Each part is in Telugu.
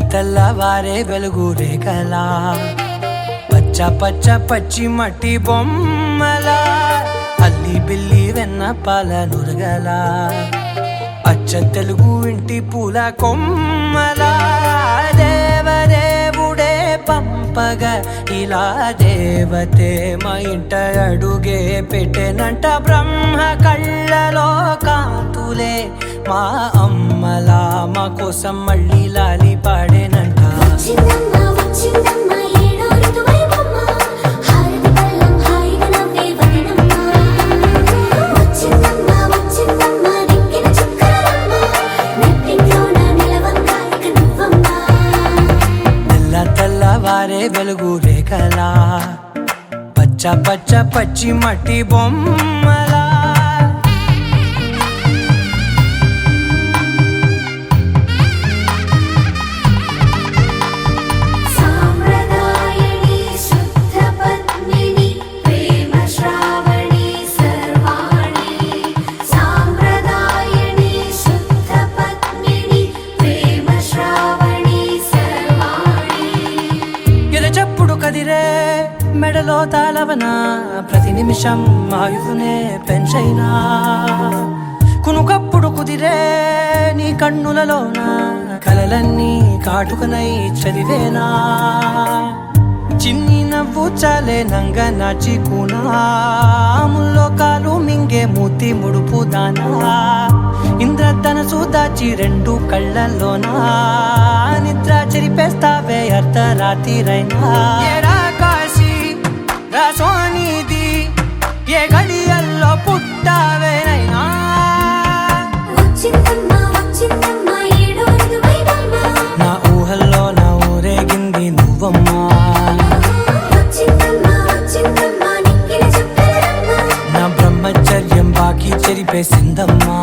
తెల్లవారే వెలుగు రేఖలా పచ్చ పచ్చ పచ్చి మట్టి బొమ్మలా అల్లి బిల్లి వెన్న పాల నురగలా అచ్చ తెలుగు ఇంటి పూల కొమ్మలా దేవదేవుడే పంపగా ఇలా దేవతే మా ఇంట అడుగే పెట్టెనంట బ్రహ్మ కళ్ళలో కాంతులే మా అమ్మలా మా కోసం మళ్ళీ లాలి పాడేనంట తెల్లవారే వెలుగు రేఖలా పచ్చ పచ్చ పచ్చి మట్టి బొమ్మలా కదిరే మెడలో తాళవన ప్రతి నిమిషం ఆయువునే పెంచైనా కునుకప్పుడు కుదిరే నీ కన్నులలోన కలలన్నీ కాటుకనై చదివేనా చిన్ని నవ్వు చాలే నంగ నాచి కూనాముల్లో కాలు మింగే మూతి ముడుపు దానా ఇంద్రధనసు దాచి రెండు కళ్ళల్లోనా నిద్ర చెరిపేస్తావే అర్ధరాత్రిరైనా ఏడా కాశీ రాసోనిది ఏ గడియల్లో పుట్టావేనైనా నా ఊహల్లో నా ఊరేగింది నువ్వమ్మా నా బ్రహ్మచర్యం బాకీ చెరిపేసిందమ్మా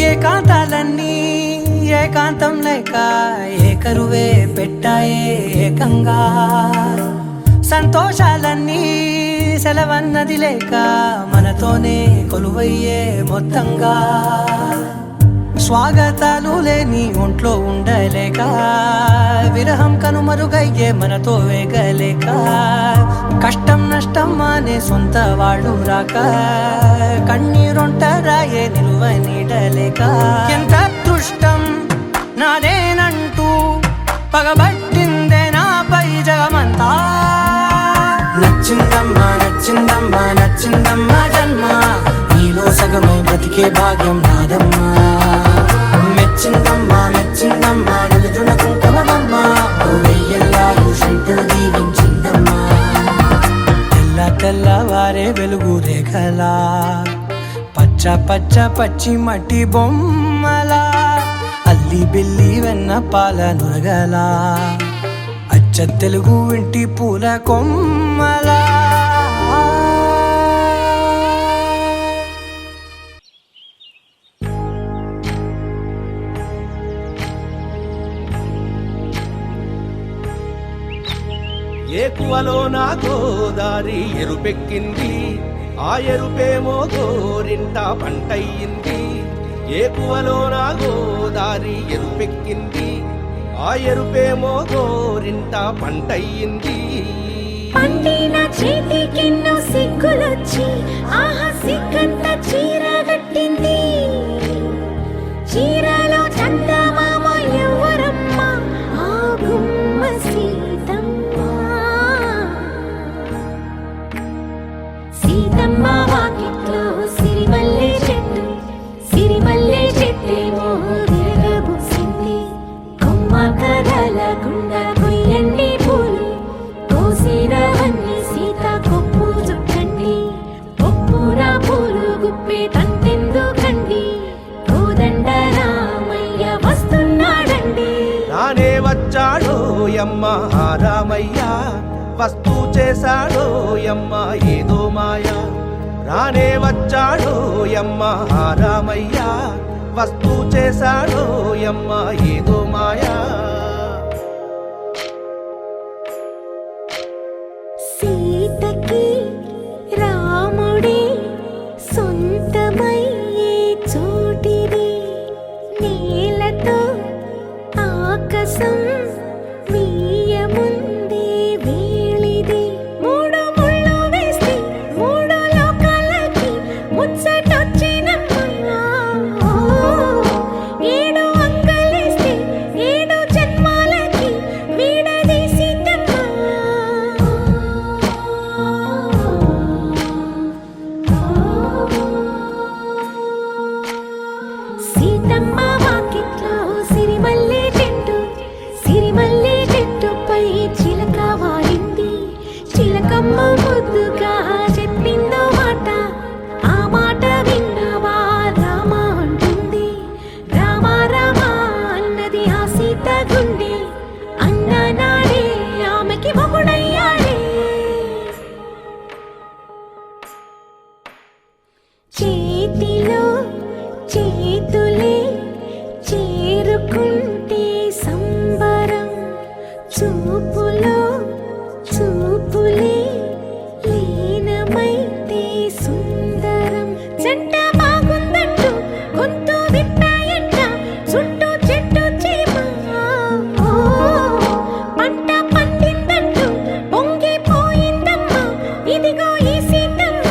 ఏకాంతాలన్నీ ఏకాంతం లేక ఏకరువే పెట్టాయే ఏకంగా సంతోషాలన్నీ సెలవన్నది లేక మనతోనే కొలువయ్యే మొత్తంగా స్వాగతాలు లేని ఒంట్లో ఉండలేక విరహం కనుమరుగయ్యే మనతో వేగలేక కష్టం నష్టం అనే సొంత వాడు రాక కన్నీరొంటరాయే నిలువ నీడలేక ఎంత అదృష్టం నాదేనంటూ పగబట్టిందే నాపై జగమంతా నచ్చిందమ్మా నచ్చిందమ్మా నచ్చిందమ్మా జన్మ నీలో సగమై బ్రతికే భాగ్యం నాదమ్మా మెచ్చిందమ్మా మెచ్చిందమ్మా నిలుచున కుంకుమమ్మా వెయ్యల్లాలు శంకరు దీవించిందమ్మా తెల్లవారే వెలుగు రేఖలా పచ్చ పచ్చ పచ్చి మట్టి బొమ్మలా అల్లి బిల్లి వెన్న పాల నురగలా అచ్చ తెలుగు ఇంటి పూల కొమ్మలా ఏకువలో నా గోదారి ఎరుపెక్కింది ఆ ఎరుపేమో గోరింట పంటయ్యింది ఏకువలో నా గోదారి ఎరుపెక్కింది ఆ ఎరుపేమో గోరింట పంటయ్యింది పండిన చేతికెన్నో సిగ్గులొచ్చి ఆహా సిగ్గంత చీర కట్టింది చీరలో చందమామ ఎవరమ్మ ఆ గుమ్మ సీతమ్మ సీతమ్మ వాకిట్లో సిరిమల్లె చెట్టేమో తిరగబూసింది కొమ్మ కదలకుండా కొయ్యండి పూలు కోసిరవన్నీ సీత కొప్పు చుట్టండి ఒప్పున పూలు గుప్పే తంతెందుకండి కోదండ రామయ్య వస్తున్నాడండి రానే వచ్చాడో యమ్మ రామయ్య వస్తూ చేశాడో యమ్మ ఏదో మాయ రానే వచ్చాడో యమ్మ రామయ్య వస్తూ చేశాడో యమ్మ ఏదో మాయా. సీతకి రాముడే సొంతమయ్యే చోటిది, నేలతో ఆకాశం వీయముందే వేళిది. మూడు ముళ్ళు వేస్తే మూడు లోకాలకి ముచ్చటొచ్చినమ్మా. ఏడు అంగలేస్తే ఏడు జన్మాలకి వీడదీసిద్దమ్మా. సీతమ్మ వాకిట్లో సిరిమల్లె చెట్టు, సిరిమల్లె చెట్టుపై చిలక వాలింది. చిలకమ్మ ముద్దుగా చెప్పిందో మాట, ఆ మాట విన్నవా రామ అంటుంది. రామ రామ అన్నది ఆ సీత గుండె, అన్న నాడే ఆమెకి మొగుడయ్యాడే. చేతిలో చేతులే చేరుకుంటే సంబరం, చూపులో చూపులే లీనమైతే సుందరం. జంట బాగుందంటూ గొంతు విప్పాయంట చుట్టూ చెట్టు చీమ. పంట పండిందంటూ పొంగిపోయిందమ్మా ఇదిగో ఈ సీతమ్మ.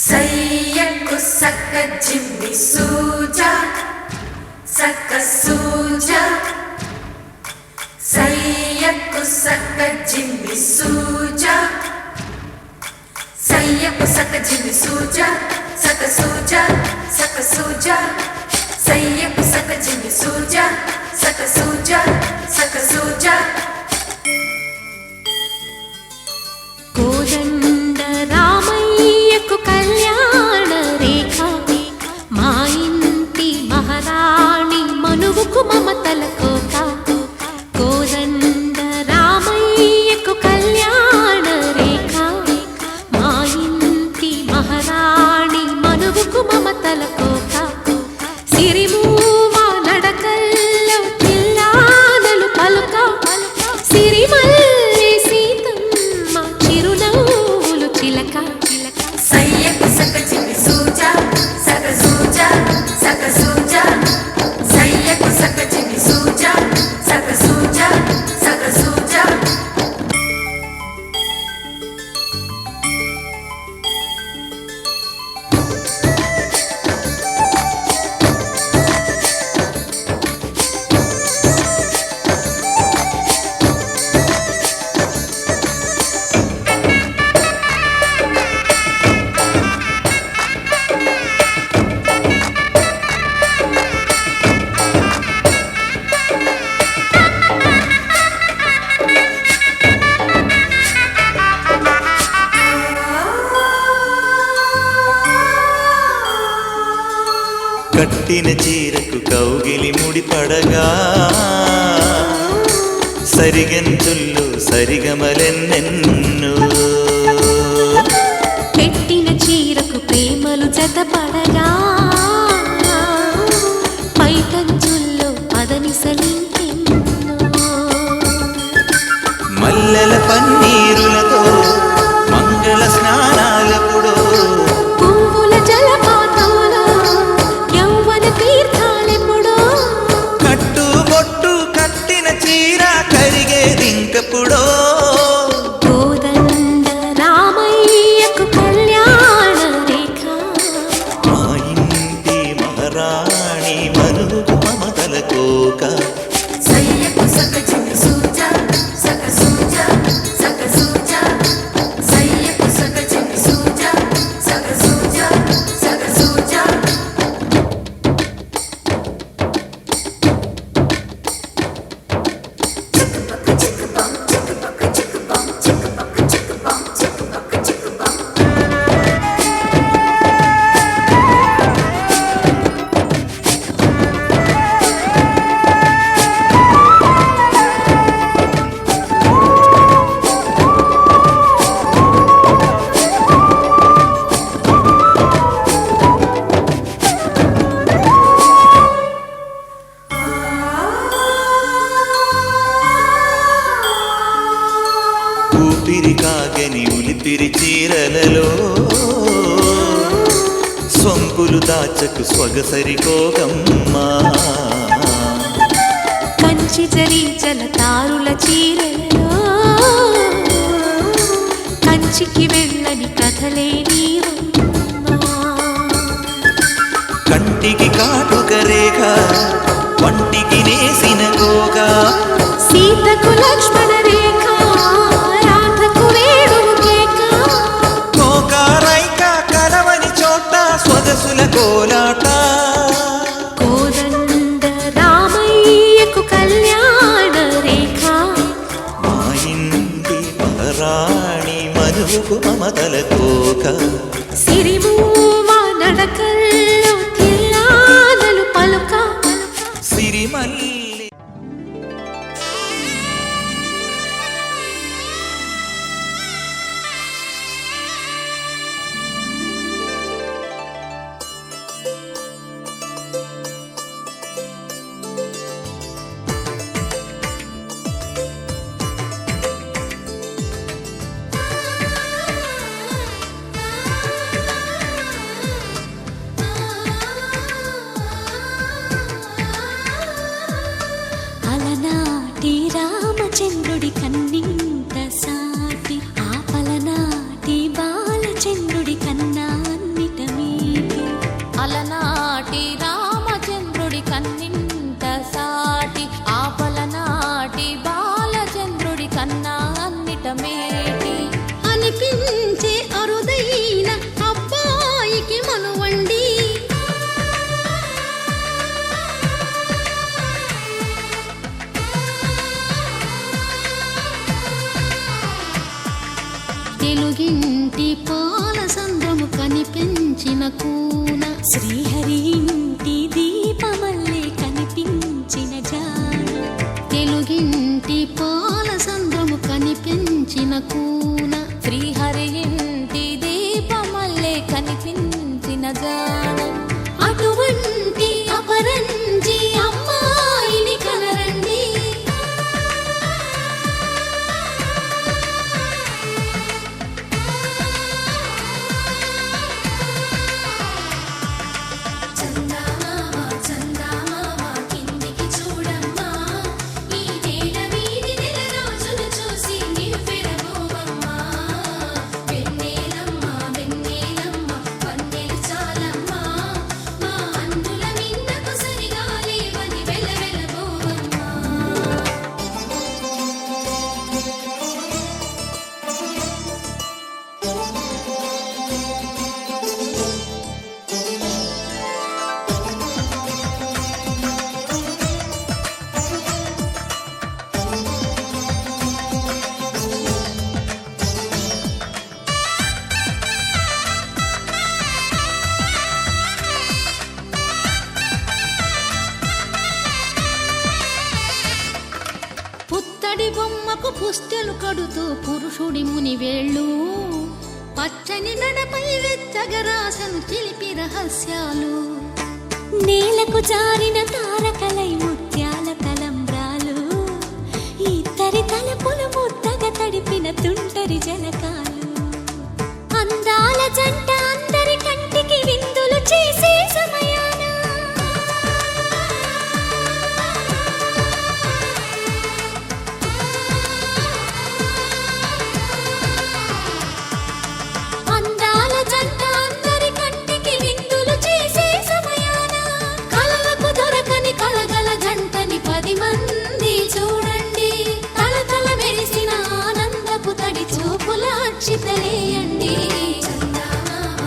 సయ్యకు సక్క జిమ్మి సూజా సక్క సూజా, సయ్యకు సక్క జిమ్మి సూజా, సయ్యకు సక్క జిమ్మి సూజా సక్క సూజా సక్క సూజా, సయ్యకు సక్క జిమ్మి సూజా సక్క సూజా సక్క సూజా. కోదండ రామయ్యకు కళ్యాణ రేఖ, మా ఇంటి మహారాణి మనువుకు మమతల కోక. కోదండ రామయ్యకు కళ్యాణ రేఖ, మా ఇంటి మహారాణి మనువుకు మమతల కోక. సిరిమూవ నడకల్లో చిల్లానలు పలుక, సిరిమల్లె సీతమ్మ చిరునవ్వులు చిలక. సయ్యకు సక్క జిమ్మి సూజా సక్క సూజా సక్క సూజా, సయ్యకు సక్క జిమ్మి సూజా సక్క సూజా సక్క సూజా. కట్టిన చీరకు కౌగిలి ముడిపడగా, సరిగంతుల్లో సరిగమలెన్నెన్నో. పెట్టిన చీరకు ప్రేమలు జతపడగా, పైకంచుల్లో పదనిసలింకెన్నో. మల్లెల పన్నీరులతో మంగళ స్నానాలపుడో, పువ్వుల జలపాతంలో యౌవన తీర్థాలెప్పుడో. కట్టుబొట్టు కట్టిన చీర కరిగేదింకపుడో. కోదండ రామయ్యకు కళ్యాణ రేఖ, మా ఇంటి సొగులు దాచకు స్వగసరికోగమ్మా కంచి జరించల తారుల చీరలో కంచికి వెళ్ళని కథలే నీవమ్మా కంటికి కాటుక రేఖ వంటికి నేసిన గోగా సీతకు లక్ష్మణ రేఖ రాధకు వేణువు కేక గోకారైక కలవని చోట స్వదసుల కోలాట కోదండ రామయ్యకు కళ్యాణ రేఖ మా ఇంటి మహారాణి మనువుకు మమతల కోక సిరిమూవ నడకల్లో తిల్లాదలు పలుక సిరిమల్లి అలనాటి రామచంద్రుడి కన్నింత సాటి ఆపలనాటి బాలచంద్రుడి కన్నా అన్నిట మీటి అలనాటి రామచంద్రుడి కన్నింత సాటి ఆపలనాటి బాలచంద్రుడి కన్నా అన్నిట మేటి అనిపించే అరుదైన అబ్బాయికి మనువండి తెలుగింటి పాల సంద్రము కనిపించిన కూన శ్రీహరి ఇంటి దీపమల్లే కనిపించిన జాన తెలుగింటి పాల సంద్రము కనిపించిన కూన శ్రీహరి ఇంటి దీపమల్లే కనిపించిన జాన అటువంటి అపరంజి అమ్మాయిని కనరండి చందమామ చందమామ కిందికి చూడమ్మా ఈ నేల వీధి నెల రోజులు చూసి నివ్వెరబోవమ్మా వెన్నెలమ్మ వెన్నెలమ్మ వన్నెలు చాలమ్మా మా అన్నుల మిన్నకు సరిగా లేవని వెలవెలబోవమ్మా పుత్తడి బొమ్మకు పుస్తెలు కడుతూ పురుషుడి ముని వేళ్ళు పచ్చని నడపై వెచ్చగరాసను చిలిపి రహస్యాలు నేలకు జారిన తారకలై ముత్యాల తలంబ్రాలు ఇద్దరి తలపులు ముద్దగా తడిపిన తుంటరి జలకాలు అందాల జంట అందరి కంటికి విందులు చేసే సమయాన అందాల జంట అందరి కంటికి విందులు చేసే సమయాన కలలకు దొరకని కలగల జంటని 10 మంది చూడండి తలతల మెరిసిన ఆనందపు తడి చూపుల అక్షితలేయండి చందమామ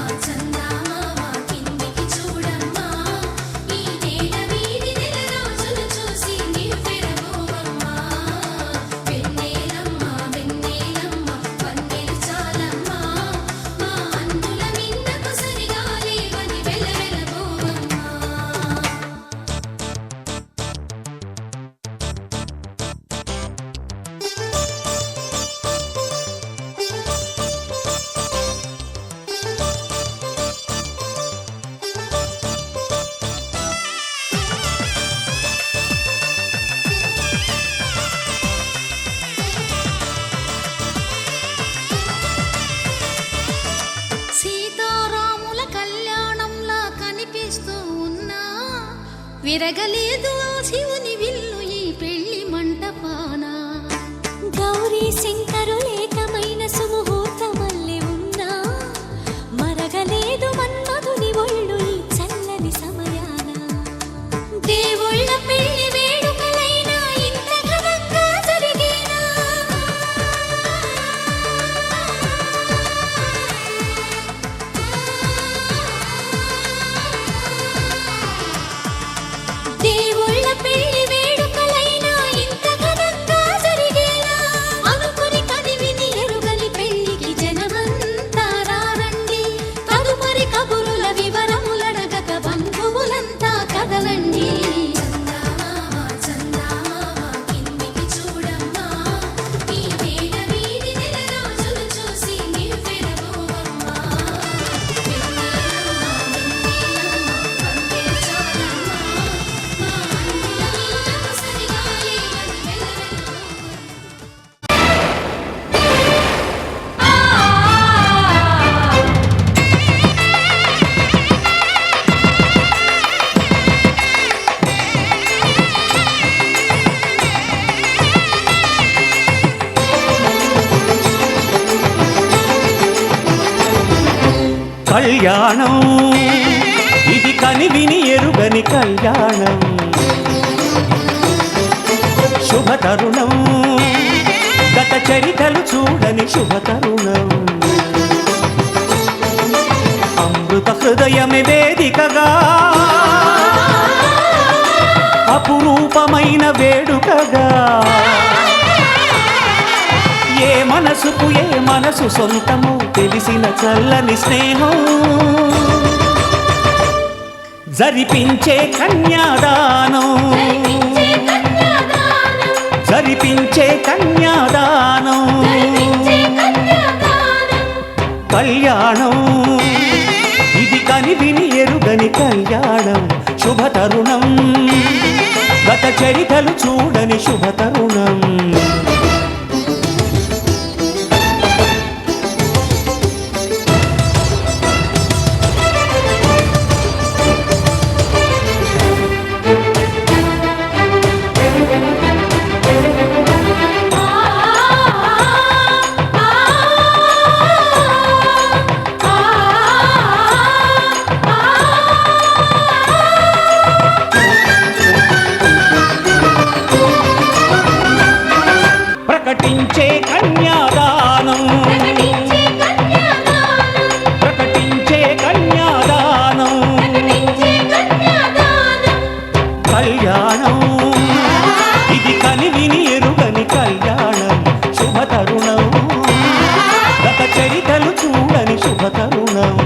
విరగలేదు ఆ శివుని విల్లు ఈ పెళ్లి మంటపాన గౌరీ శంకరు ఏకమైన సుముహూర్తమల్లె ఉన్నా మరగలేదు మన్మధుని ఒళ్ళు ఈ చల్లని సమయాన దేవుళ్ళ పెళ్లి వేడుకలైనా ఇంత ఘనంగా జరిగేనా దేవుళ్ళ పెళ్లి వేడుకలైనా ఇంత ఘనంగా జరిగేనా అనుకుని కదివిని ఎరుగని పెళ్లికి జనమంతా రారండి తదుపరి కబురుల వివరములడగక బంధువులంతా కదలండి చందమామ కిందికి చూడమ్మా ఈ వేళ వీధి నెల రోజులు చూసి నివ్వెరబోవమ్మా కళ్యాణం ఇది కనివిని ఎరుగని కళ్యాణం శుభతరుణం గత చరితలు చూడని శుభతరుణం అమృత హృదయమే వేదికగా అపురూపమైన వేడుకగా ఏ మనసుకు ఏ మనసు సొంతము తెలిసిన చల్లని స్నేహం జరిపించే కన్యాదానం జరిపించే కన్యాదానం కళ్యాణం ఇది కనివిని ఎరుగని కళ్యాణం శుభతరుణం గత చరితలు చూడని శుభతరుణం ప్రకటించే కన్యాదానం ప్రకటించే కన్యాదానం కళ్యాణం ఇది కనివిని ఎరుగని కళ్యాణం శుభతరుణం గత చరితలు చూడని శుభతరుణం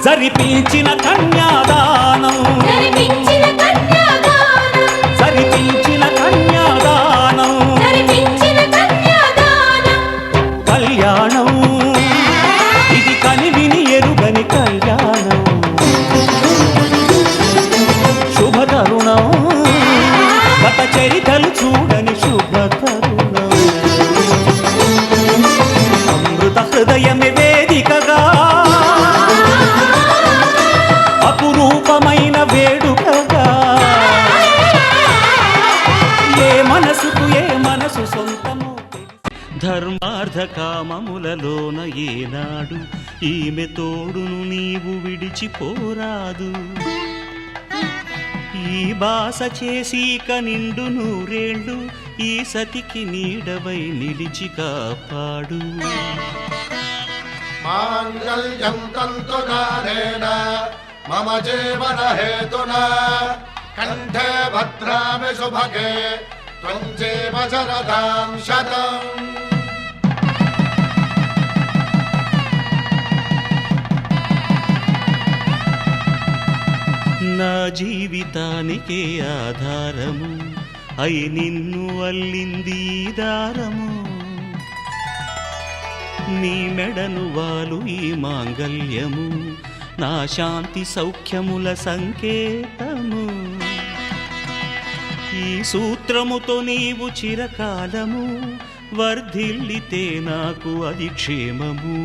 జరిపించిన కన్యాదానం జరిపించిన కన్యాదానం కళ్యాణం ఇది కనివిని ఎరుగని కళ్యాణం శుభతరుణం గత చరితలు చూడని శుభతరుణం అమృత హృదయమే వేదికగా అపురూపమైన వేడుకగా ఏ మనసుకు ఏ కామములలోన ఏనాడు ఈమె తోడును నీవు విడిచిపోరాదు. ఈ బాస చేసి నిండు నూరేళ్ళు ఈ సతికి నీడవై నిలిచి కాపాడు. మాంగళ్యం తంతునానేన మమ జీవన హేతునా కంఠే భద్రామి శుభగే త్వం జీవ శరదాం శతం. నా జీవితానికే ఆధారము అయి నిన్ను అల్లింది ఈ దారము. నీ మెడను వాలు ఈ మాంగల్యము నా శాంతి సౌఖ్యముల సంకేతము. ఈ సూత్రముతో నీవు చిరకాలము వర్ధిల్లితే నాకు అది క్షేమము.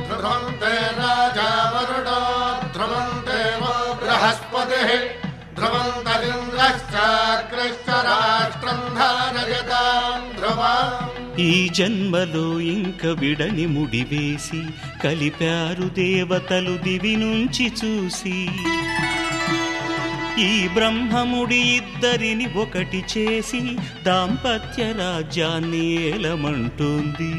ధ్రువంతే రాజా వరుడో ధ్రువంతే వో బృహస్పతిః ధ్రువంతరింద్రశ్చాగ్రశ్చ రాష్ట్రం ధారయతాం ధ్రువం. ఈ జన్మలో ఇంక విడని ముడివేసి కలిపారు దేవతలు దివి నుంచి చూసి. ఈ బ్రహ్మముడి ఇద్దరిని ఒకటి చేసి దాంపత్య రాజ్యాన్ని ఏలమంటుంది.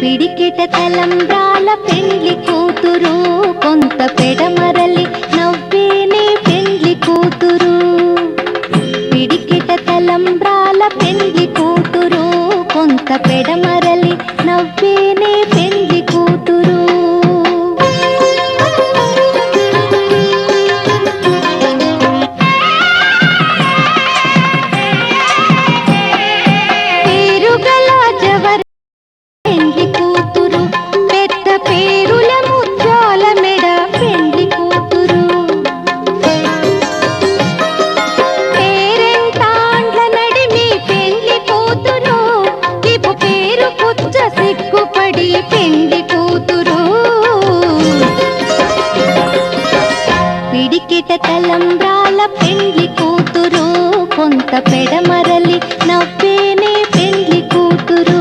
పిడికిట తలంబ్రాల పెండ్లి కూతురు కొంత పెడమరలి నవ్వేనే పెండ్లి కూతురు. పిడికిట తలంబ్రాల పెండ్లి కూతురు కొంత పెడమరలి నవ్వేనే పెండ్లి కూతురు. పేరుగల జవర పెండ్లి కూతురు పెద్ద పేరుల ముత్యాల మెడ పెండ్లి కూతురు. పేరెంటాండ్ల నడిమి పెండ్లి కూతురు ఇపు పేరు పుచ్చ సిగ్గుపడి పెండ్లి కూతురు. పిడికిట తలంబ్రాల పెండ్లి కూతురు కొంత పెడమరలి నవ్వేనే పెండ్లి కూతురు.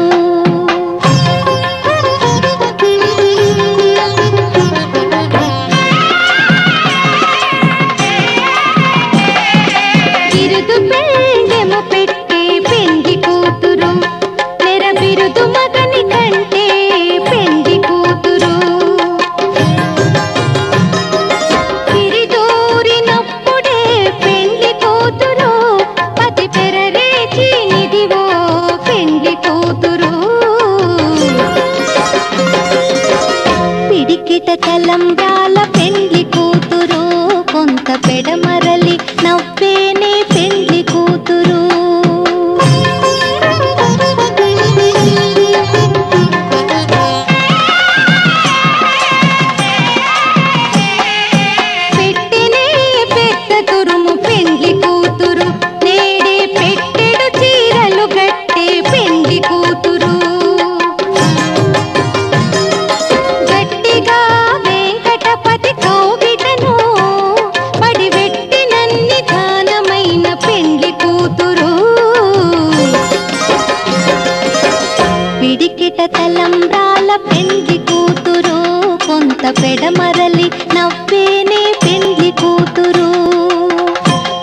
బిరుదు పెండెము పెట్టే పెండ్లి కూతురు నెర బిరుదు మగని కంటే పెండ్లి కూతురు. సిరిదూరినప్పుడే పెండ్లి కూతురు పతి పెరరేచి నిదివో పెండ్లి కూతురు. పిడికిట తలంబ్రాల పెండ్లి కూతురు కొంత పెడమరలి నవ్వేనే పెండ్లి కూతురు. పెట్టెనే పెద్ద తురుము పెండ్లి కూతురు నేడే పెట్టెడు చీరలు గట్టే పెండ్లి కూతురు. గట్టిగా వెంకటపతి కౌగిటను పడివెట్టినన్ని దానమైన పెండ్లి కూతురు. పిడికిట తలంబ్రాల పెండ్లి కూతురు కొంత పెడమరలి నవ్వేనే పెండ్లి కూతురు.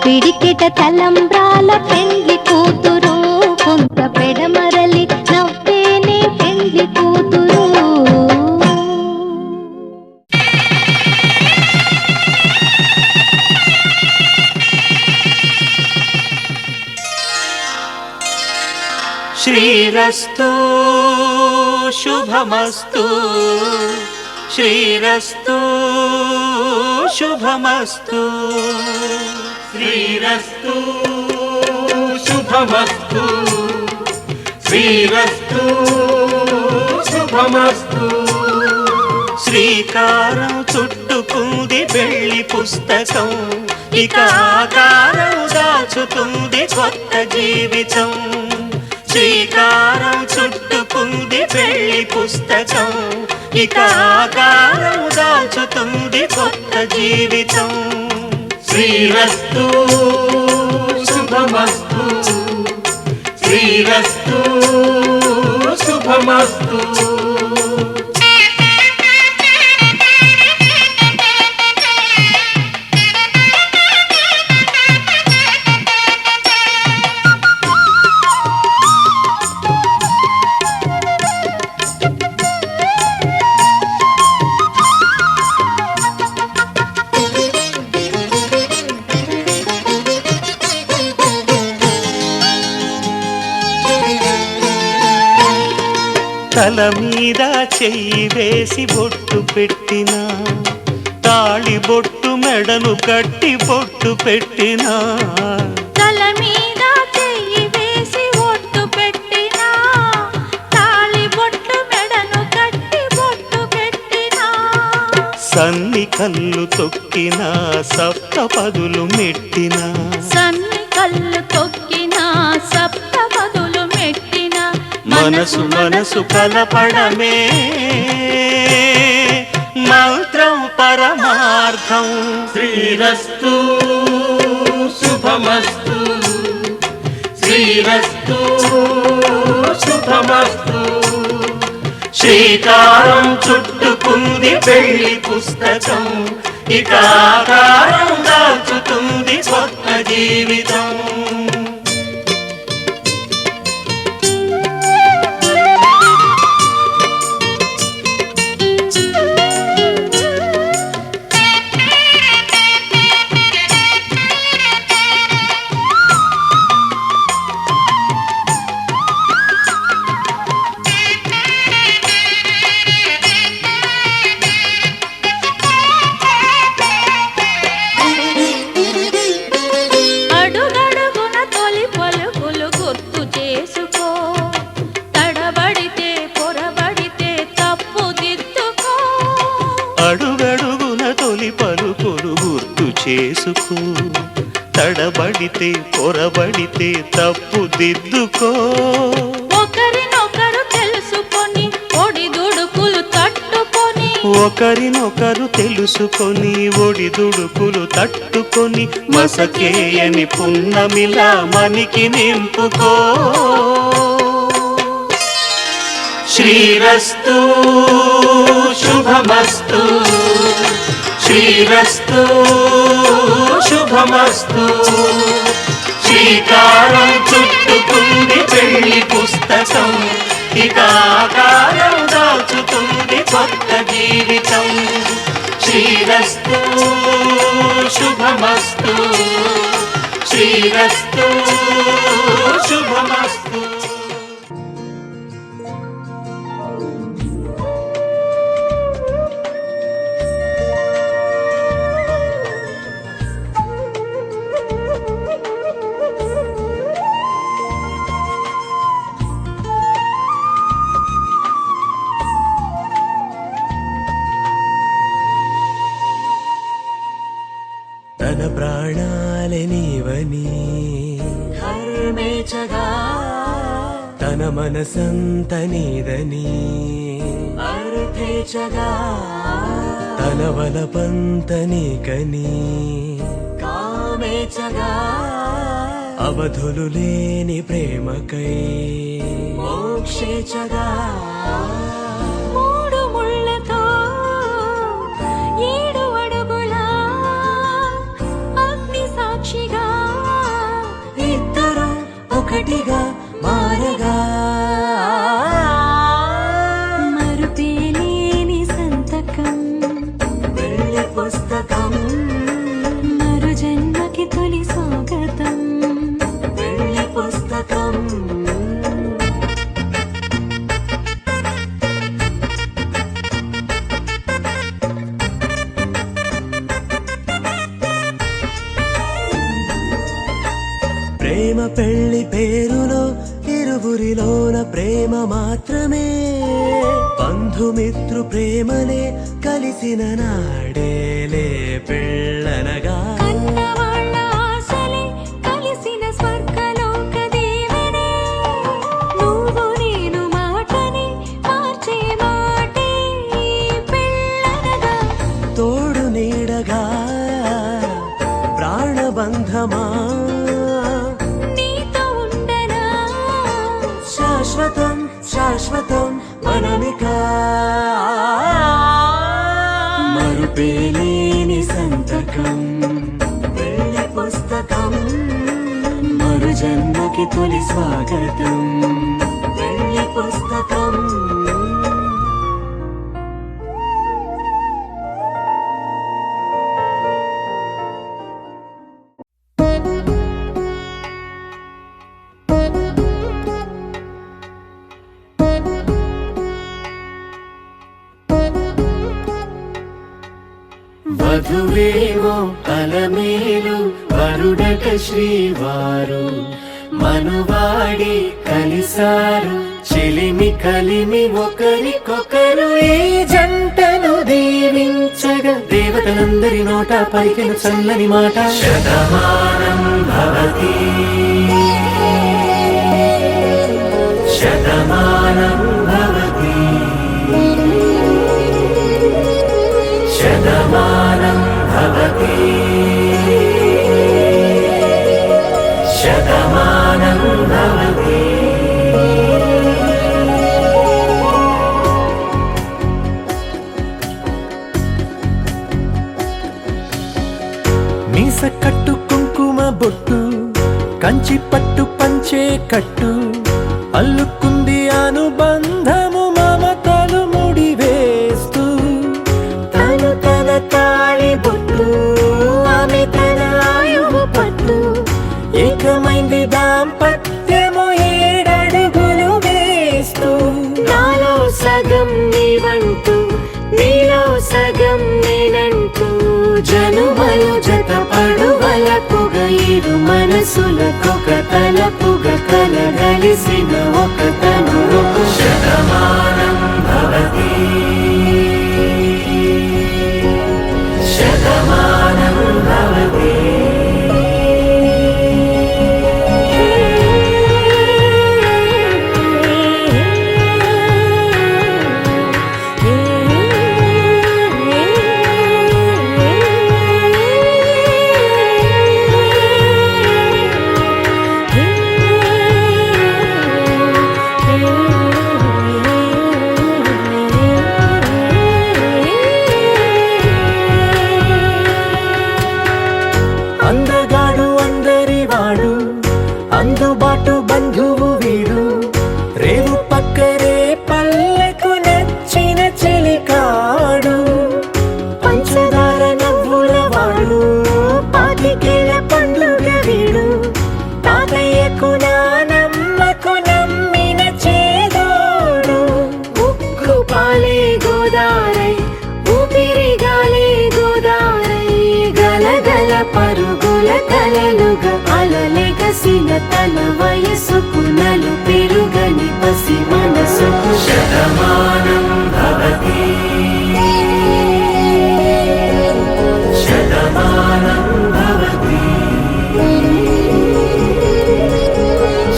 పిడికిట తలంబ్రాల పెండ్లి కూతురు కొంత పెడమరలి నవ్వేనే పెండ్లి కూతురు. శ్రీరస్తు శుభమస్తు శ్రీరస్తు శుభమస్తు శ్రీరస్తు శుభమస్తు శ్రీరస్తు శుభమస్తు శ్రీకారం చుట్టుకుంది పెళ్లి పుస్తకం ఇక ఆకారం దాచుతుంది కొత్త జీవితం శ్రీకారం చుట్టుకుంది పెళ్లి పుస్తకం ఇక ఆకారం దాచుతుంది కొత్త జీవితం శ్రీరస్తు శుభమస్తు శ్రీరస్తు శుభమస్తు తల మీద చెయ్యి వేసి బొట్టు పెట్టినా తాళి బొట్టు మెడను కట్టి బొట్టు పెట్టినా తల మీద చెయ్యి వేసి బొట్టు పెట్టినా తాళి బొట్టు మెడను కట్టి బొట్టు పెట్టినా సన్ని కళ్ళు తొక్కినా సప్త పదులు మెట్టినా సన్ని కళ్ళు తొక్కినా సప్త పదులు మెట్టినా మనసు మనసు కలపడమే మంత్రం పరమార్థం శ్రీరస్తు శుభమస్తు శ్రీరస్తు శుభమస్తు శ్రీకారం చుట్టుకుంది పెళ్లి పుస్తకం ఇక ఆకారం దాచుతుంది కొత్త జీవితం అడుగడుగున తొలి పలుకులు గుర్తు చేసుకో తడబడితే పొరబడితే తప్పు దిద్దుకో ఒకరినొకరు తెలుసుకొని ఒడిదుడుకులు తట్టుకొని ఒకరినొకరు తెలుసుకొని ఒడిదుడుకులు తట్టుకొని మసకేయని పున్నమిలా మనికి నింపుకో శ్రీరస్తు శుభమస్తు శ్రీరస్తు శుభమస్తు శ్రీకారం చుట్టుకుంది పెళ్లి పుస్తకం ఇక ఆకారం దాచుతుంది కొత్త జీవితం శ్రీరస్తు శుభమస్తు శ్రీరస్తు శుభమస్తు తన ప్రాణాలనివని హర్మేచగా తన మనసంత నీదని అర్థేచగా తన వలపంత నీకని కామేచగా అవధులు లేని ప్రేమకై మోక్షేచగా మూడు ముళ్ళతో 7 అడుగుల అగ్ని సాక్షిగా ఇద్దరు ఒకటిగా మారగా మరుపేలేని సంతకం పెళ్లి పుస్తకం మరు జన్మకి తొలి స్వాగతం పెళ్లి పుస్తకం ప్రేమ పెళ్లి పేరులో ఇరువురిలోన ప్రేమ మాత్రమే బంధుమిత్రు ప్రేమనే కలిసిన నాడేలే పెళ్ళనగా కన్నవాళ్ళ ఆశలే కలిసిన స్వర్గలోక దీవెనే నువ్వు నేను మాటని మార్చే మాటే పెళ్ళనగా తోడు నీడగా ప్రాణబంధమా నీతో ఉండనా శాశ్వతం శాశ్వతం మనమిక మరుపేలేని సంతకం పెళ్లి పుస్తకం మరు జన్మకి తొలి స్వాగతం పెళ్లి పుస్తకం వధువేమో అలమేలు వరుడట శ్రీవారు మనువాడి కలిసారు చెలిమి కలిమి ఒకరికొకరు ఈ జంటను దీవించగా దేవతలందరి నోట పలికిన చల్లని మాట శతమానం భవతి శతమానం భవతి శతమానం భవతి శతమానం భవతి మీస కట్టు కుంకుమ బొట్టు కంచి పట్టు పంచే కట్టు అల్లుకుంది అనుబంధము మమతలు ముడివేస్తూ తను తన తాళి బొట్టు ఆమె తన ఆయువు పట్టు ఏకమైంది దాంపత్యము 7 అడుగులు వేస్తూ నాలో సగం నీవంటూ నీలో సగం నేనంటూ జనుమలు జత పడువలపుగ ఇరు మనసులకొక తలపుగ కలగలిసిన ఒక తను శతమానం భవతి శతమానం భవతి అందగాడు అందరి వాడు అందుబాటు బంధువు వీడు రేవు పక్కరే పల్లెకు నచ్చిన చెలికాడు పంచదార నవ్వుల వాడు పాతికేల పండుగ వీడు తాతయ్యకు నానమ్మకు నమ్మిన చేదోడు ఉక్కు పాలే గోదారై ఊపిరిగాలే గోదారై గలగల పరుగుల కలలుగా అలలెగసిన తన వయసుకు నలు పెరుగని పసి మనసుకు శతమానం భవతి శతమానం భవతి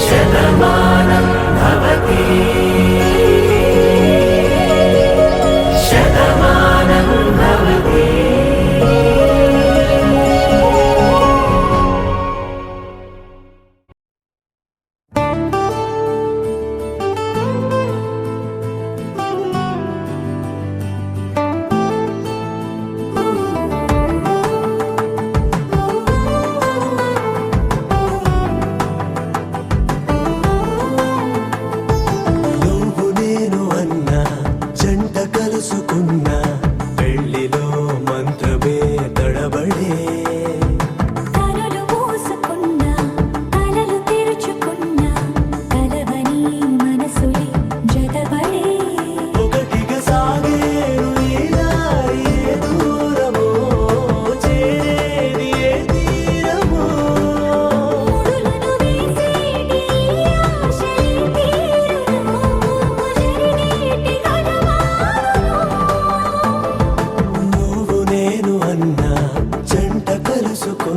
శతమానం భవతి శతమానం భవతి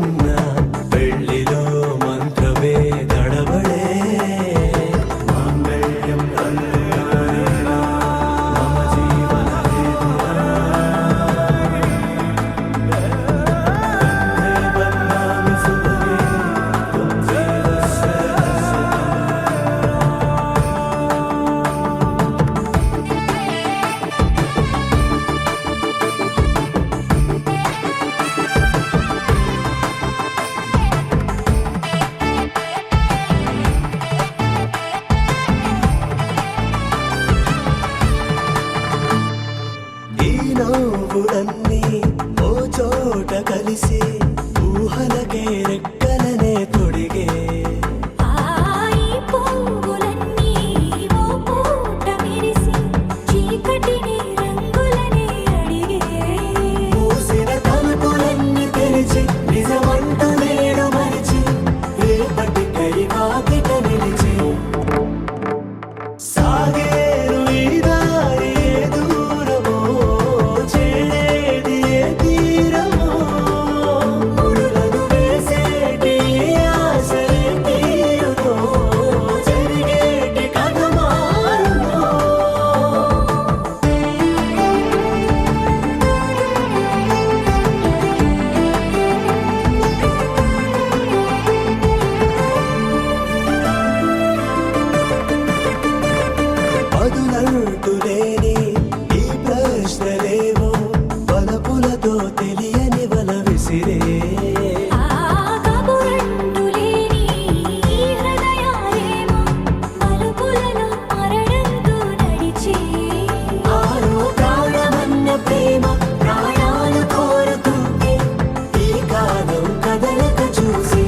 చేసుకున్న పెళ్లిలో మంత్రమే దడబడే మాంగళ్యం కళ్యాణేన మమ జీవన ఈ నవ్వులన్నీ ఓ చోట కలిసి ఊహలకే రెక్కలనే తొడిగే ఈ పువ్వులన్నీ ఓ పూట విరిసి చీకటిని రంగులనే అడిగే మూసిన తలుపులన్నీ తెరిచి నిజమంటూ నేడు మరిచి రేపటికై వాకిట నిలిచి సాగేరు ఈ దారి ఏ దూరమో చేరేది ఏ తీరమో ముడులను వేసేటి ఆశలే తీరునో జరిగేటి కథ మారునో పదులంటూ లేని ఈ ప్రశ్నలేవో బలపులతో తెలియని వల విసిరే కబురంటూ లేని ఈ హృదయాలేమో మలుపులలో మరణంతో నడిచే ఆరో ప్రాణమన్న ప్రేమ ప్రాణాలు కోరుతుంటే ఈ కాలం కదలక చూసి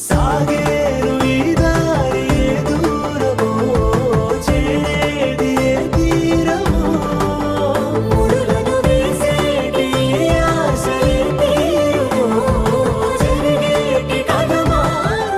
సాగేరు ఈ దారి ఏ దూరమో చేరేది ఏ తీరమో ముడులను వేసేటి ఆశలే తీరునో జరిగేటి కథ మారు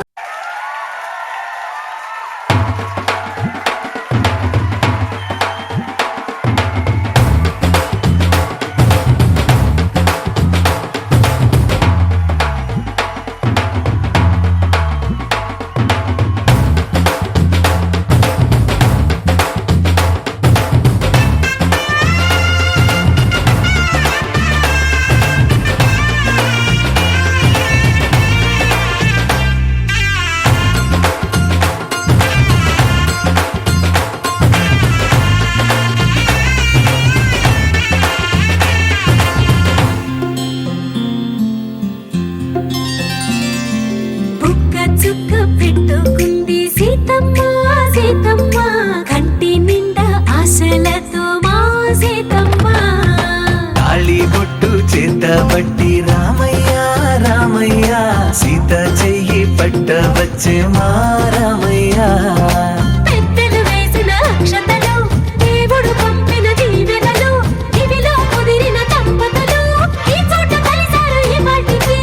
బుక్క చుక్క పెట్టుకుంది సీతమ్మ సీతమ్మ కంటి నిండా ఆశలతో మా సీతమ్మ తాళి బొట్టు చేత పట్టి రామయ్య రామయ్య సీత చెయ్యి పట్ట వచ్చే మా రామయ్య పెద్దలు వేసిన అక్షతలు దేవుడు పంపిన దీవెనలు ఇవిలో కుదిరిన దంపతులు ఈ చోట కలిసారు ఈ వాటికి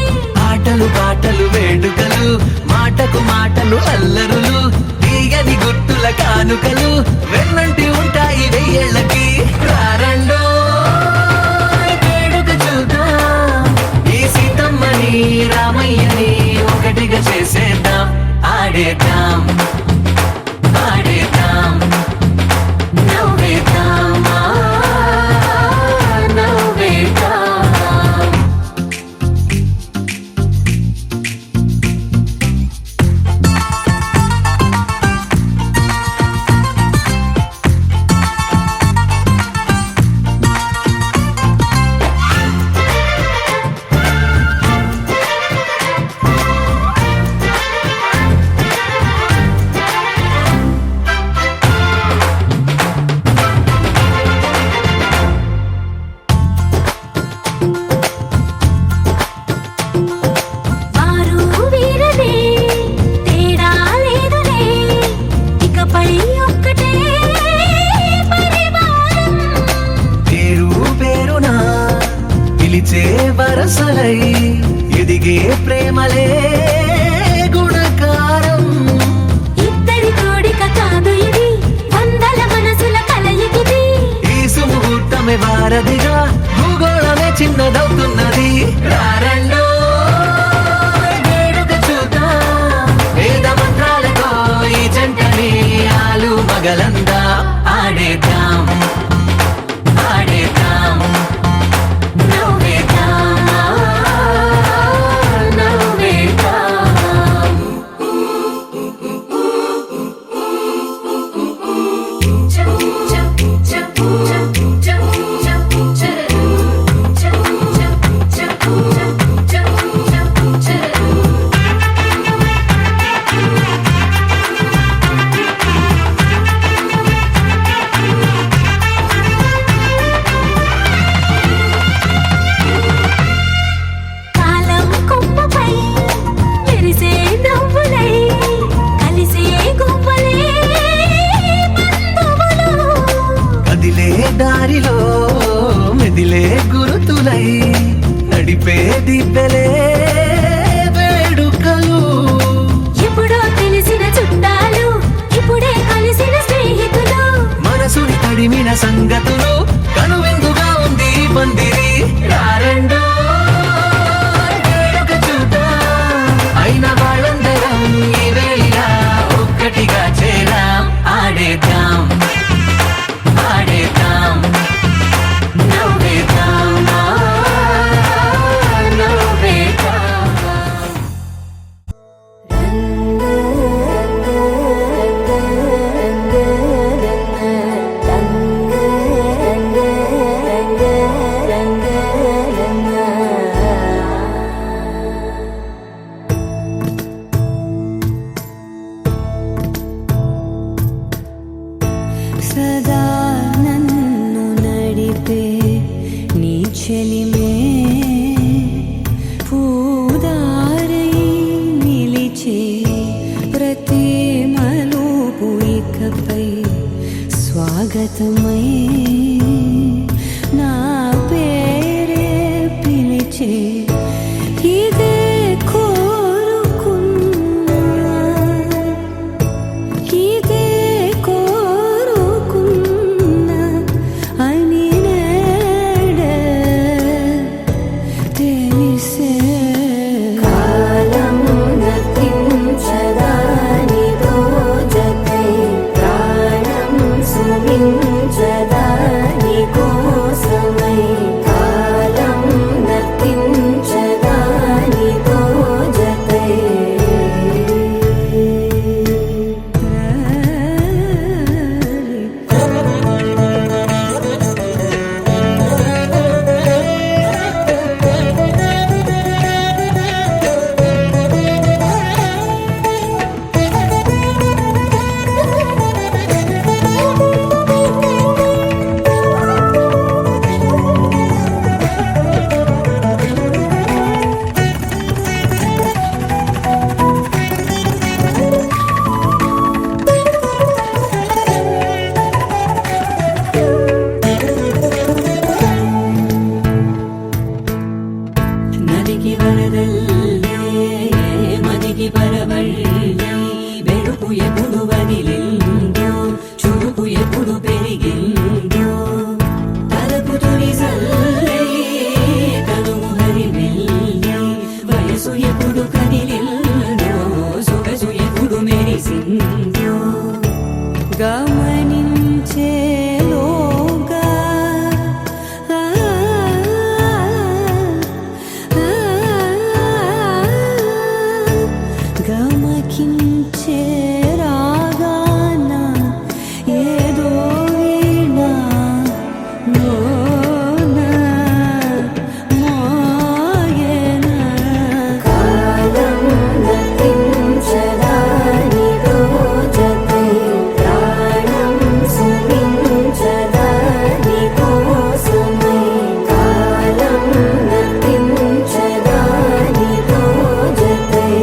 ఆటలు పాటలు వేడుకలు మాటకు మాటలు అల్లరులు తీయని గుట్టుల కానుకలు వెన్నంటి ఉంటాయి వెయ్యేళ్ళకి రారండో వేడుక చూద్దాం ఈ సీతమ్మని రామయ్యని ఒకటిగా చేసేద్దాం ఆడేద్దాం ఆడేద్దాం నవ్వేద్దాం నవ్వేద్దాం వరసలై ఎదిగే ప్రేమలే గుణకారం. ఇద్దరి కోడిక కాదు ఇది, వందల మనసుల కలయికిది. ఈ సుముహూర్తమే వారధిగా భూగోళమే చిన్నదవుతున్నది. రారండో శాశ్వతమై నా పేరే పిలిచే ఇదే కోరుకున్నా ఇదే కోరుకున్నా అని నేడే తెలిసే కాలం నతించదానిదో జతై ప్రాణం సుమించదాని కోసమై కాలం నతించదానిదో జతై నదికి వరదల్లే మదికి పరవళ్ళే వెలుపు ఎప్పుడు వదిలిందో చురుకు ఎప్పుడు పెరిగిందో తలపు తొలి సల్లే తనుము హరివెల్లే వయసు ఎప్పుడు కదిలిందో సొగసు ఎప్పుడు మెరిసిందో గమనించేలోగా గమకించే రాగాన ఏదో వీణా మోన మోయన కాలం నతించదానిదో జతై ప్రాణం సుమించదాని కోసమై కాలం నతించదానిదో జతై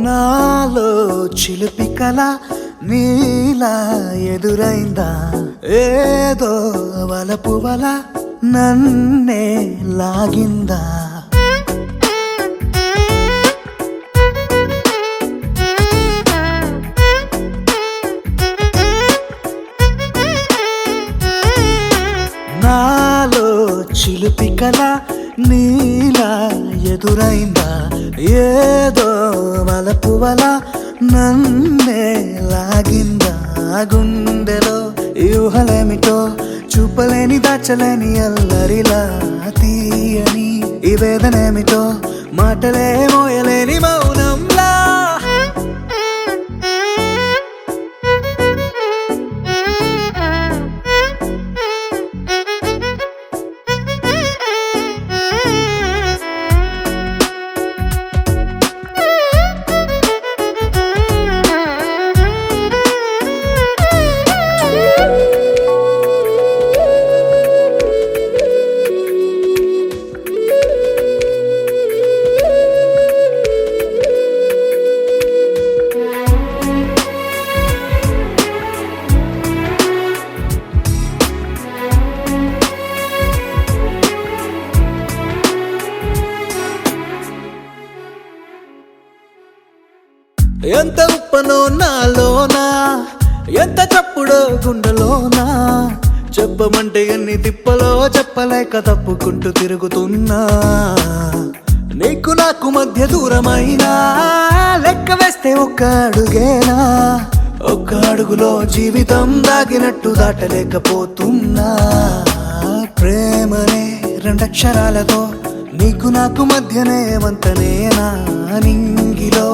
నాలో చిలిపి కల నీలా ఎదురైందా ఏదో వలపు వల నన్నే లాగిందా నాలో చిలిపి కల నీలా ఎదురైందా ఏదో వలపు వల నన్నే లాగిందా గుండెలో యూహలేమిటో చూపలేని దాచలేని అల్లరిలా తీయని ఈ వేదనేమిటో మాటలే మోయలేని మౌనంలా ఎంత ఉప్పనో నాలోనా ఎంత చప్పుడో గుండెలోనా చెప్పమంటే ఎన్ని తిప్పలో చెప్పలేక తప్పుకుంటూ తిరుగుతున్నా నీకు నాకు మధ్య దూరమైనా లెక్క వేస్తే ఒక్క అడుగేనా ఒక్క అడుగులో జీవితం దాగినట్టు దాటలేకపోతున్నా ప్రేమనే రెండక్షరాలతో నీకు నాకు మధ్యనే వంతనేనా నింగిలో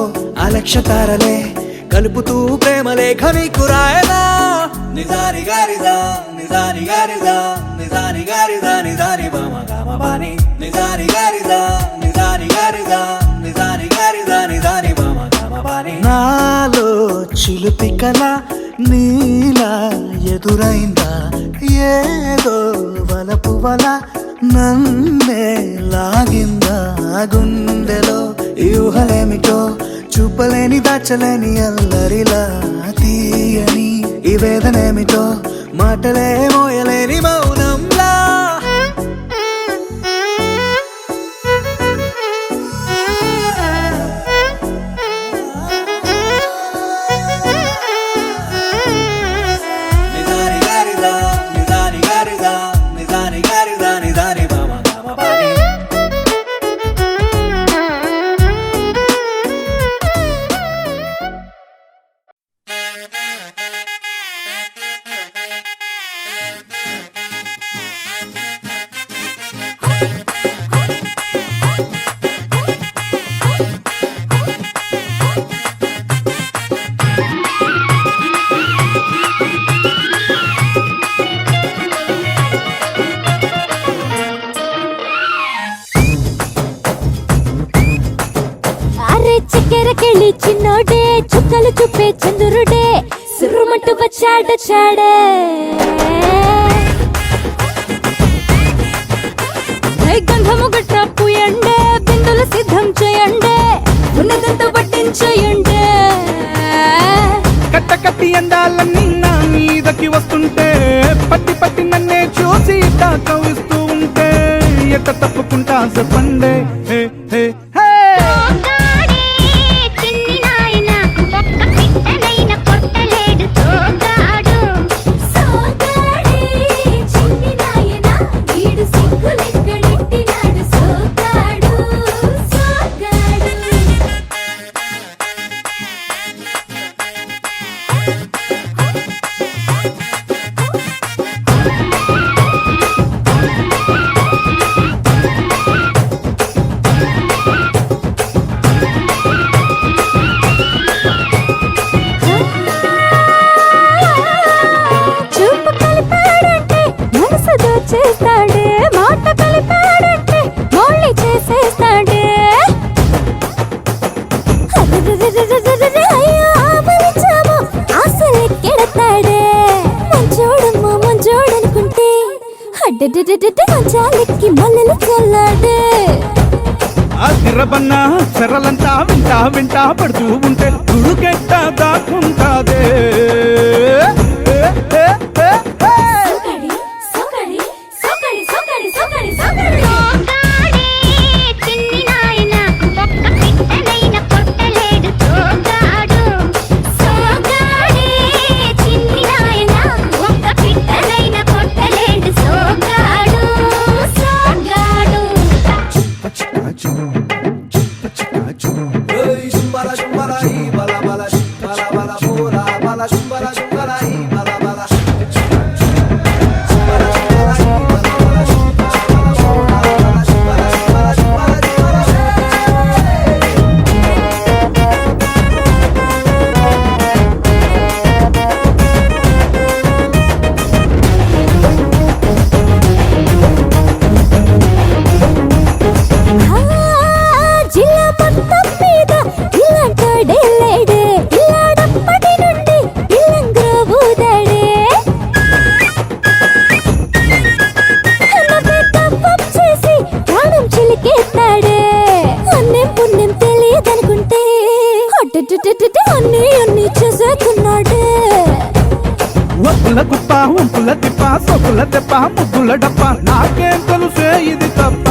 అలక్షతారలే కలుపుతూ ప్రేమ లేఖ నీకు రాయనా నిజాని గారిదా నిజాని గారిదా నిజాని గారిదా నిజాని బామ గామ బాని నిజాని గారిదా నిజాని గారిదా నిజాని గారిదా నిజాని బామ గామ బాని నాలో చిలుపి కల నీలా ఎదురైందా ఏదో వలపు వల నన్నే లాగిందా గుండెలో యూహలేమిటో చూపలేని దాచలేని అల్లరిలా తీయని ఈ వేదనేమిటో మాటలే మోయలేని మౌనంలా నిజాని గారిదా నిజాని గారిదా నిజాని గారిదా నిజాని బామ గామ బాని అరే చక్కెర కెళ్ళి చిన్నోడే చుక్కలు చూపే చంద్రుడే సురుమంటూ వచ్చాడ చాడే గంధము గట్ట పూయండే బిందులు సిద్ధం చేయండే ఉన్నదంతా పట్టించేయండే కట్ట కట్టి అందాలన్నీ నా మీదకి వస్తుంటే పట్టి పట్టి నన్నే చూసి కవిస్తూ ఉంటే ఎట్ట తప్పుకుంటా చెప్పండే హే హే హే చూపు కలిపాడంటే మనసు దోచేస్తాడే మాట కలిపాడంటే మౌళి చేసేస్తాడే అయ్యో ఆపరించాము ఆశలెక్కెడతాడే మంచోడమ్మా మంచోడనుకుంటే అడ్డడ్డడ్డ మంచాలెక్కి మల్లెలు చల్లాడే ఆ తిరబన్నా చెరలంతా వింటా వింటా పడుతూ ఉంటే తుడుకెట్ట దాక్కుంటాదే ఒప్పుల గుప్ప ఉంపుల తిప్ప సొప్పుల తెప్ప ముద్దుల డప్ప నాకేం తెలుసే ఇది తప్ప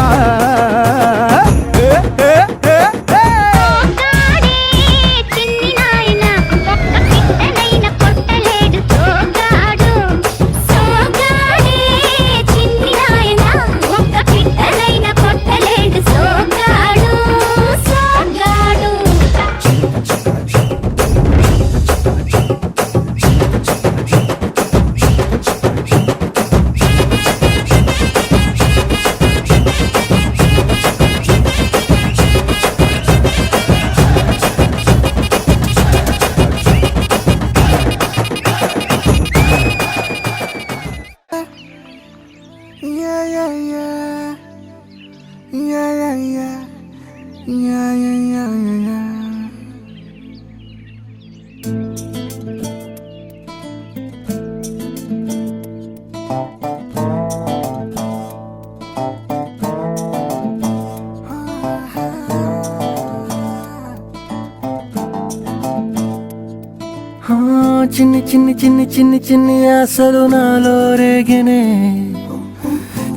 చిన్ని చిన్ని చిన్ని చిన్ని చిన్ని ఆశలు నాలో రేగెనే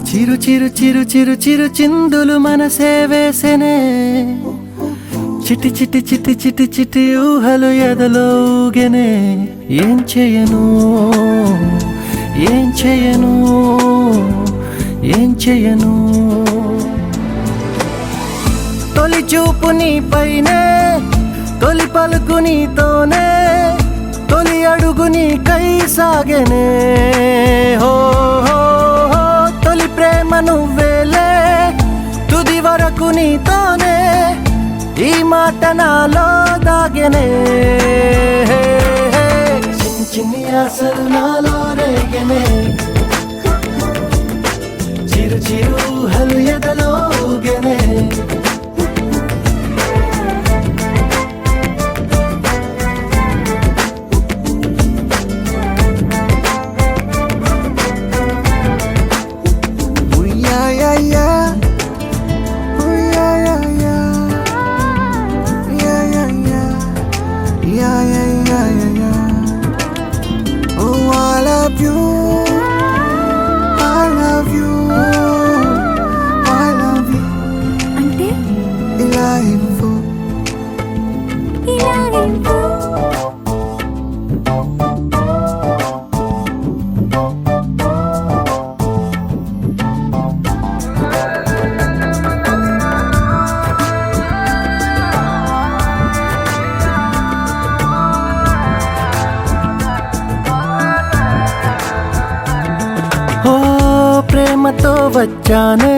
చిరు చిరు చిరు చిరు చిరు చిందులు మనసే వేసెనే చిటి చిటి చిటి చిటి చిటి ఊహలు ఎదలో ఊగెనే ఏం చేయను ఏం చేయను ఏం చేయను తొలి చూపు నీ పైనే తొలి పలుకు నీతోనే తొలి అడుగు నీకై సాగెనే హో హో హో తొలి ప్రేమ నువ్వేలే తుది వరకు నీతోనే ఈ మాట నాలో దాగెనే చిన్ని చిన్ని ఆశలు నాలో రేగెనే చిరు చిరు ఊహలు ఎదలో ఊగెనే అంటే ఇలా ఇవ్వు. ఓ ప్రేమతో వచ్చానే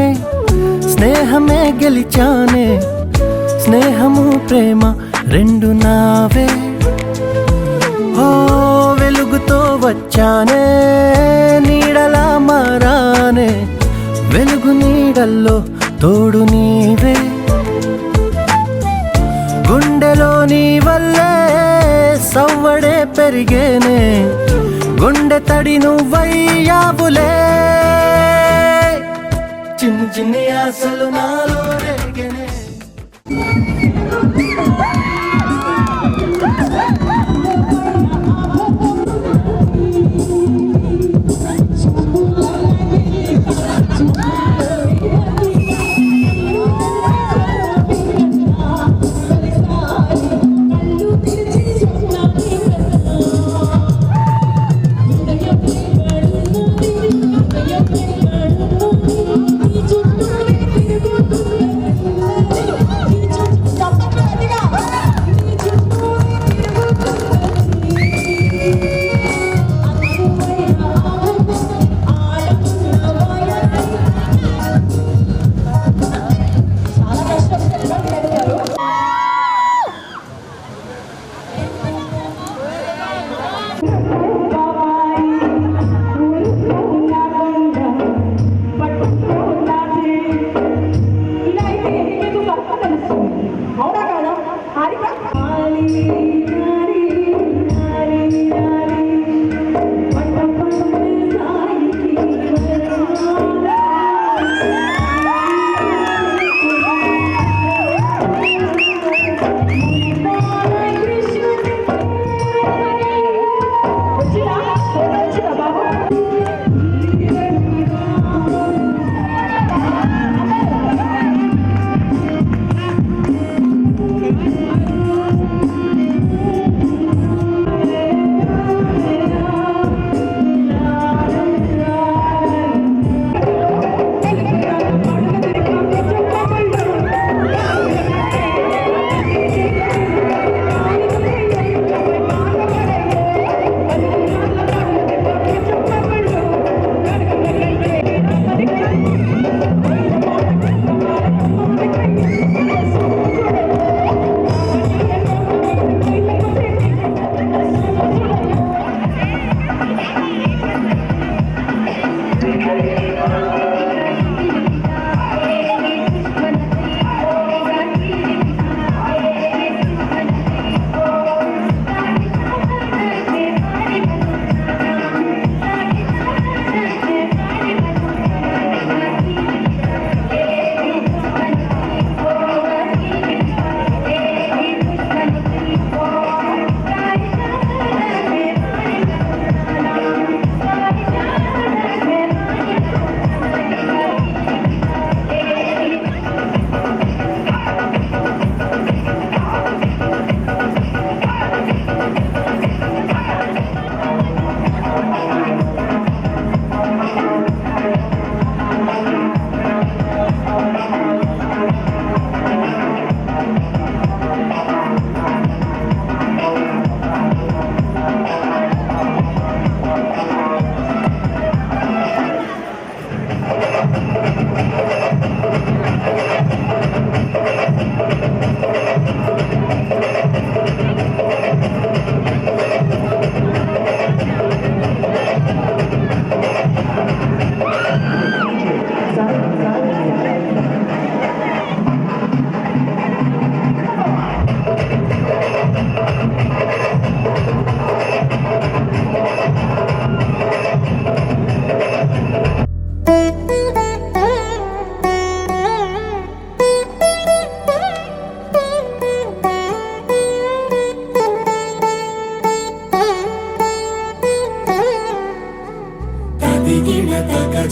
స్నేహమే గెలిచానే స్నేహము ప్రేమ రెండు నావే ఓ వెలుగుతో వచ్చానే నీడలా మారానే వెలుగు నీడల్లో తోడు నీవే గుండెలో నీ వల్లే సవ్వడే పెరిగేనే గుండె తడి నువ్వయ్యావులే చిన్ని చిన్ని ఆశలు నాలో రేగెనే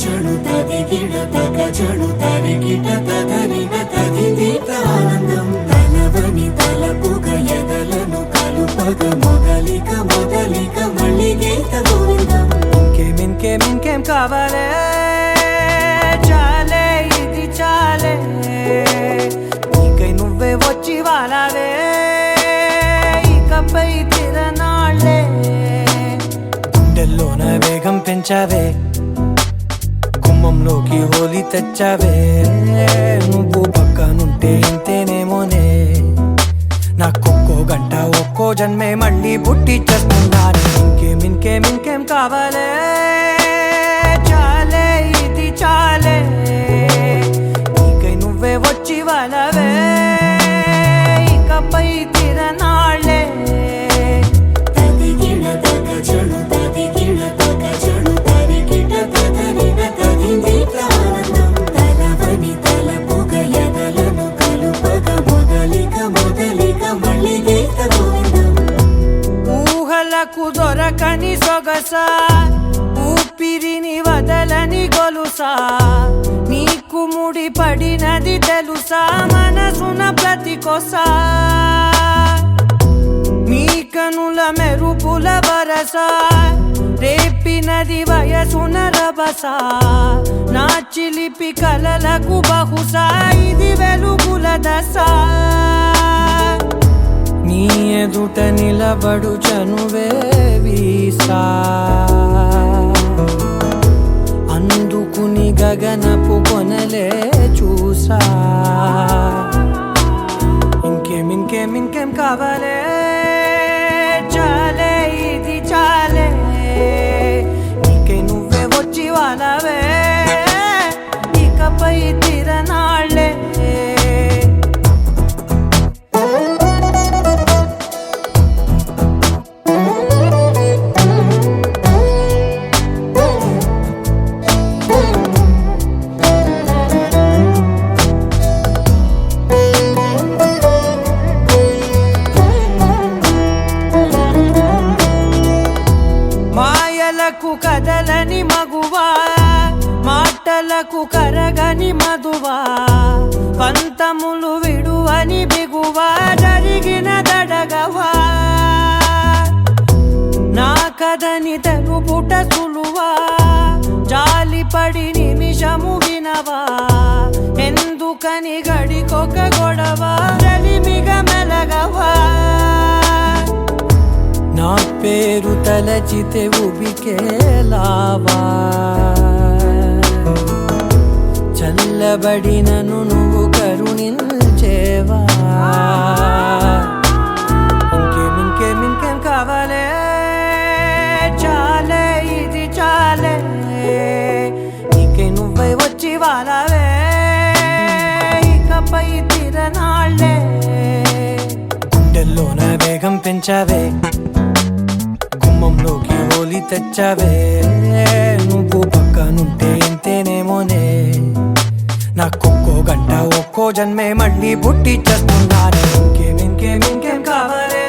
చడు తదిగిడ తగ చడు తరిగిట తగరిన తదిదీత ఆనందం తలవని తలపుగ ఎదలను కలుపగ మొదలిక మళ్ళీ గీత గోవిందం ఇంకేం కావాలే చాలే ఇది చాలే నీకై నువ్వే వచ్చి వాలావే ఇకపై తిరనాళ్ళే గుండెల్లోన వేగం పెంచావే గుమ్మంలోకి హోలీ తెచ్చావే నువ్వు పక్కనుంటే ఇంతేనేమోనే నాకొక్కో గంట ఒక్కో జన్మే మళ్ళీ పుట్టి చేస్తున్నాను ఇంకేం కావాలే చాలే ఇది చాలే నీకై నువ్వే వచ్చి వాళ్ళవే ఇకపై తిరనాళ్ళే తదిగిడ తగ చెడు తరిగిట తగరిన తదిదీత ఆనందం తలవని తలపుగ ఎదలను కలుపగ మొదలిక మళ్ళీ గీత గోవిందం ఊహలకు దొరకని సొగస ఊపిరిని వదలని గొలుసా నీకు ముడి పడినది తెలుసా మనసున ప్రతి కొసా నీ కనుల మెరుపుల వరస రేపినది వయసున రభస నా చిలిపి కలలకు బహుశా ఇది వెలుగుల దశ నీ ఎదుట నిలబడు చనువే వీసా అందుకుని గగనపు కొనలే చూసా ఇంకేం కావాలే చాలే ఇది చాలే నీకై నువ్వే వచ్చి వాళ్ళవే ఇకపై తిరనాళ్ళే కదలని మగువా మాటలకు కరగని మధువా పంతములు విడువని బిగువా జరిగిన దడగవా నా కదని తెలుపుట సులువా జాలిపడి నిమిషము వినవా ఎందుకని గడికొక గొడవ రలిమిగ మెలగవా నా పేరు తలచితే ఉబికేలావా చల్లబడినను నువ్వు కరుణించేవా ఇంకేం కావాలే చాలే ఇది చాలే నీకై నువ్వై వచ్చి వాళ్ళవే ఇకపై తిరనాళ్ళే గుండెల్లోన వేగం పెంచావే గుమ్మంలోకి హోలీ తెచ్చావే నువ్వు పక్కనుంటే ఇంతేనేమోనే నాకొక్కో గంట ఒక్కో జన్మే మళ్ళీ పుట్టి చేస్తున్నాను ఇంకేం కావాలే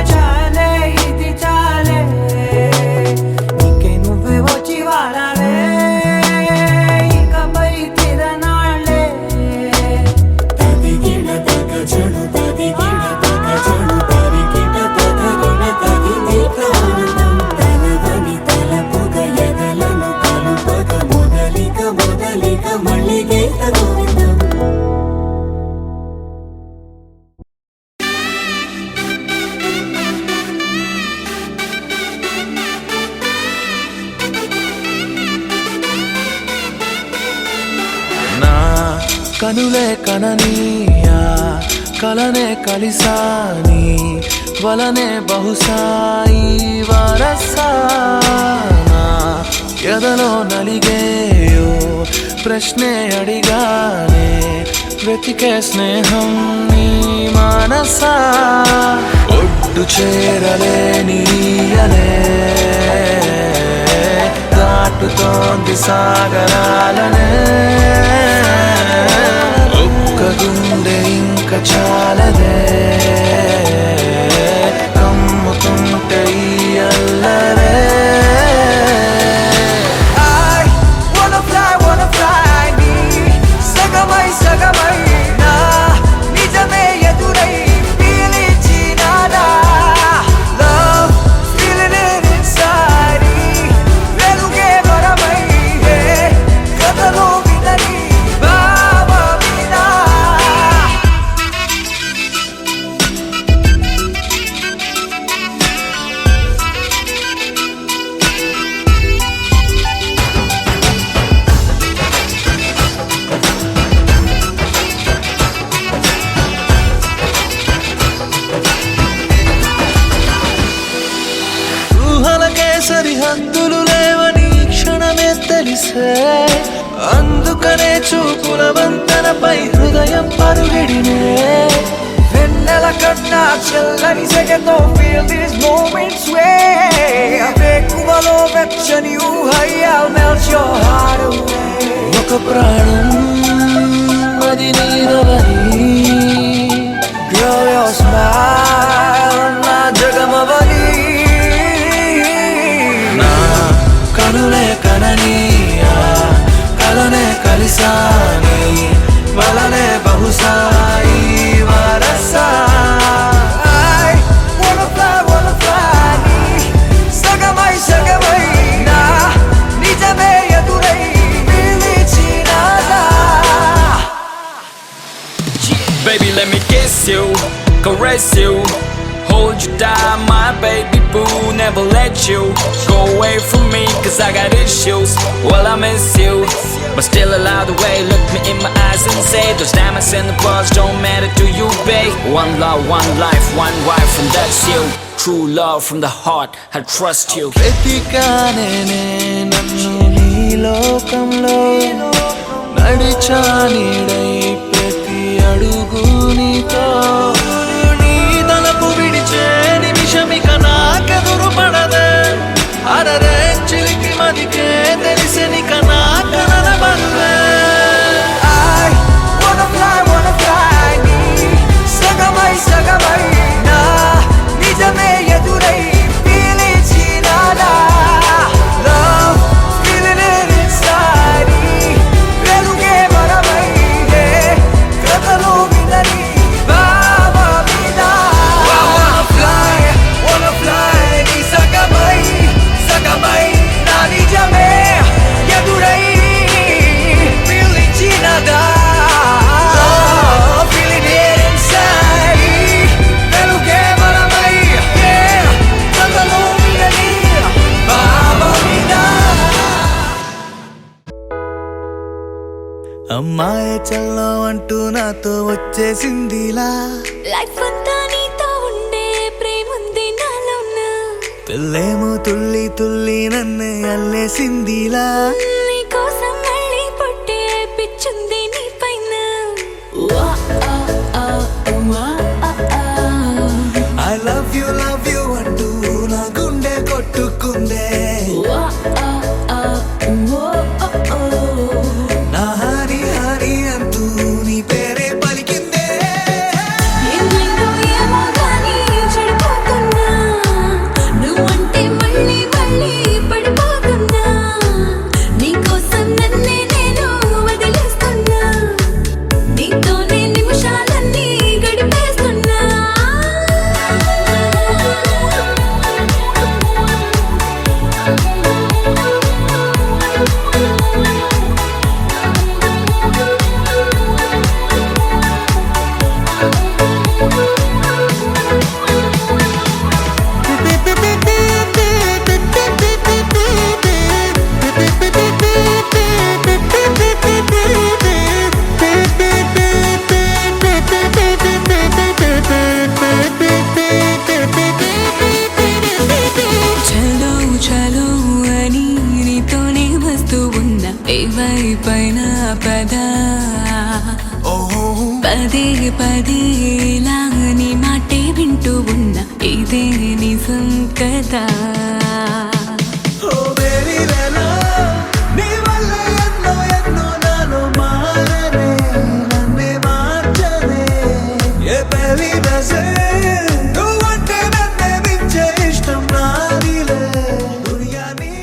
చాలే ఇది చాలే నీకై నువ్వే వచ్చి వాళ్ళవే ఇకపై తిరనాళ్ళే తదిగిడ తగ చెడు తరిగిట తగరిన తదిదీత ఆనందం తలవని తలపుగ ఎదలను కలుపగ మొదలిక మళ్ళీ గీత గోవిందం నా కనులే కననీయా కలనే కలిసాని వలనే బహుశాయి వరసానా ఎదలో నలిగేయో ప్రశ్నే అడిగానే వెతికే స్నేహం నీ మానసా ఒడ్డు చేరలేనీయనే దాటుతోంది సాగరాలనే ఒక్క గుండె ఇంక చాలదే కమ్ముతుంటే ఈ అల్లరే అందుకనే చూపుల వంతెనపై హృదయం పరుగిడినే వెన్నెల కన్నా చల్లని సెగతో feel these moments way వేకువలో వెచ్చని ఊహై I'll melt your heart away ఒక ప్రాణం అది నీదవని Girl, your smile నా జగమవని నా కనులే కనని ఆ కలనే కలిసాని వలనే బహుశాయి వరసా I wanna fly నీ సగమై నా నిజమే ఎదురై పిలిచినాదా Baby, let me kiss you, caress you, hold you down, my baby boo. Never let you go away from me, cause I got issues. Well, I miss you, but still allow the way. Look me in my eyes and say those diamonds and the pearls don't matter to you, babe. One love, one life, one wife, and that's you. True love from the heart, I trust you. వెతికానే నన్ను నీ లోకంలో నడిచా నీడై ప్రతి అడుగు నీతో నీ తలపు విడిచే నిమిషమిక నాకెదురు పడదే అరరే చిలికి మదికే తెలిసెనిక నా కనల బరువే I wanna fly నీ సగమై నా నిజమే ఎదురై పిలిచినాదా Love, feeling it inside వెలుగే మనమై కథలో వినని భావ మీద Wanna fly నీ సగమై నా నిజమే ఎదురై పిలిచినాదా Love, feeling it inside వెలుగే మనమై కథలో వినని భావ మీద అమ్మాయి చల్లో అంటూ నాతో వచ్చేసిందిలా లైఫ్ అంతా నీతో ఉండే ప్రేముంది నాలోన పిల్లేమో తుల్లి తుల్లి నన్ను అల్లేసిందిలా నీ కోసం మళ్ళీ పుట్టే పిచ్చుంది నీ పైన వా ఆ ఆ వా ఆ ఆ I love you అంటూ నా గుండె కొట్టుకుందే వా ఆ ఆ వో ఓ ఓ నా హరి అంటూ నీ పేరే పలికిందే ఏమైందో ఏమో గానీ చెడిపోతున్నా నువ్వంటే మళ్ళీ పడిపోతున్నా నీకోసం నన్నే నేను వదిలేస్తున్నా నీతోనే నిమిషాలన్నీ గడిపేస్తున్నా చలో చలో అని నీతోనే వస్తూ ఉన్నా ఏవైపైన పదా పదే ఇలా నీ మాటే వింటూ ఉన్నా ఇదే నిజం కదా ఓ బేబీ వేలా నీ వల్ల ఎన్నో నాలో మారనే నన్నే మార్చనే ఏ బేబీ బసే నువ్వంటే నన్నే మించే ఇష్టం నాదిలే దునియా నీ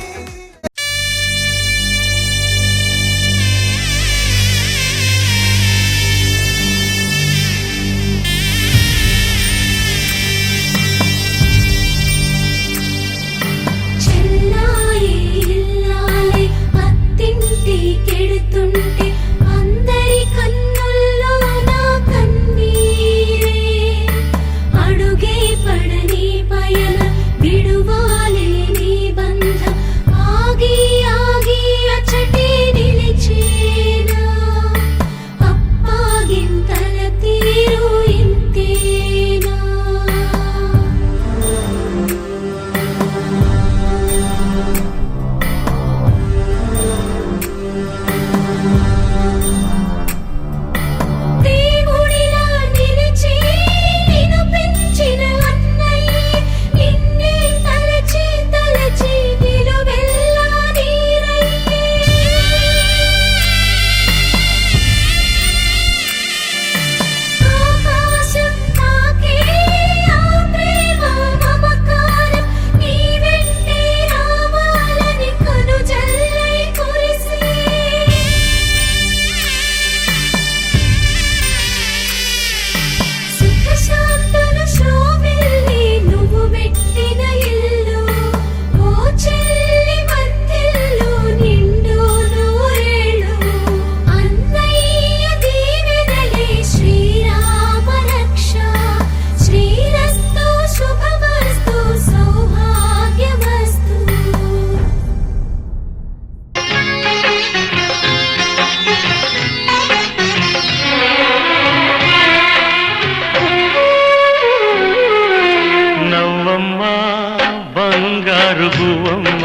బంగారు గువ్వమ్మ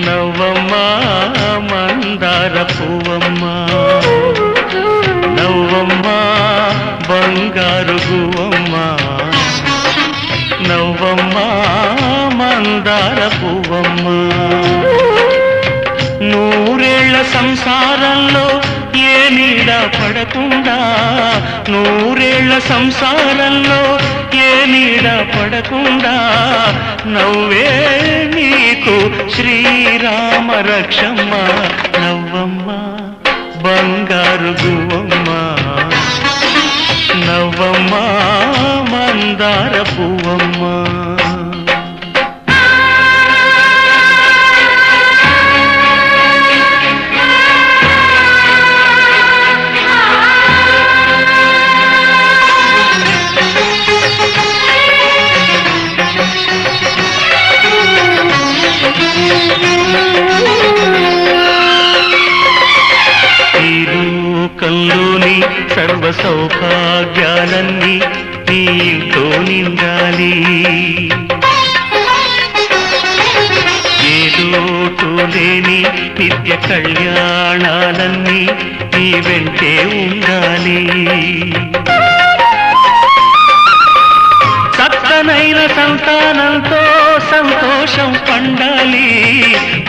నవ్వమ్మ మందార పువ్వమ్మ నవ్వమ్మ బంగారు గువ్వమ్మ నవ్వమ్మ మందార పువ్వమ్మ నూరేళ్ల సంసారంలో ఏ నీడ పడకుండా నూరేళ్ల సంసారంలో ఏ నీడ పడకుండా నవ్వే నీకు శ్రీరామ రక్షమ్మ నవ్వమ్మ బంగారు గువ్వమ్మ నవ్వమ్మ మందార పువ్వమ్మ లోకంలోని సర్వ సౌభాగ్యాలన్నీ నీ ఇంట్లో నిండాలి ఏ లోటు లేని నిత్య కళ్యాణాలన్నీ నీ వెంటే ఉండాలి చక్కనైన సంతానంతో సంతోషం పండాలి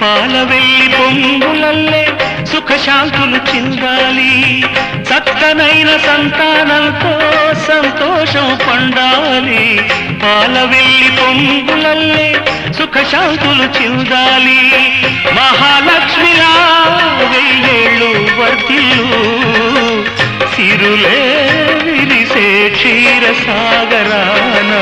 పాల వెల్లి పొంగులల్లే సుఖశాంతులు చిందాలి చక్కనైన సంతానంతో సంతోషం పండాలి పాల వెల్లి పొంగులల్లే సుఖశాంతులు చిందాలి మహాలక్ష్మిలా వెయ్యేళ్ళు వర్ధిల్లు సిరులే విరిసే క్షీరసాగరాన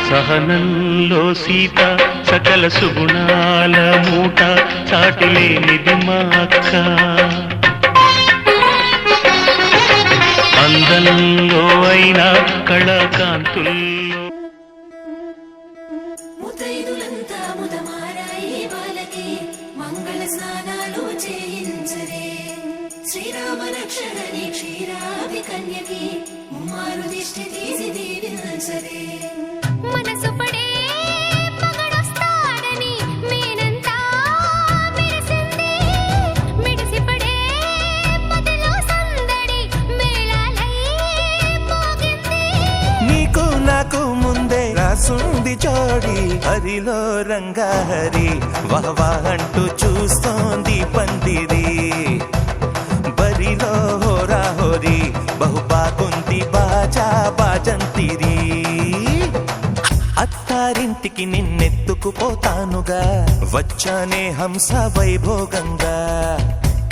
సహనంలో సీత సకల సుగుణాల మూట చాటిలేనిది మా అక్క అందంలో అయినా కళాకాంతుల్లో ముతైదులంతా ముదమారాయి వాళ్ళకి మంగళ స్నానాలు చేయించరే శ్రీరామ రక్షణని క్షీరాది కన్యకి ముమ్మారు దిష్టి తీసి దీవించరే మనసు పడే మగడొస్తాడని మేనంతా మెరిసింది మిడిసిపడే పదిలో సందడి మేళాలై మోగింది నీకు నాకు ముందే రాసుంది జోడి హరిలో రంగా హరి వహవా అంటూ చూస్తోంది పందిరి బరిలో హోరా హోరి బహు బాగుంది బాజా బాజంతిరి అత్తారింటికి నిన్నెత్తుకుపోతానుగా వచ్చానే హంస వైభోగంగా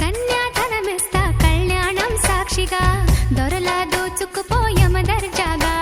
కన్యాధనమిస్తా కళ్యాణం సాక్షిగా దొరలా దోచుకుపోయమ దర్జాగా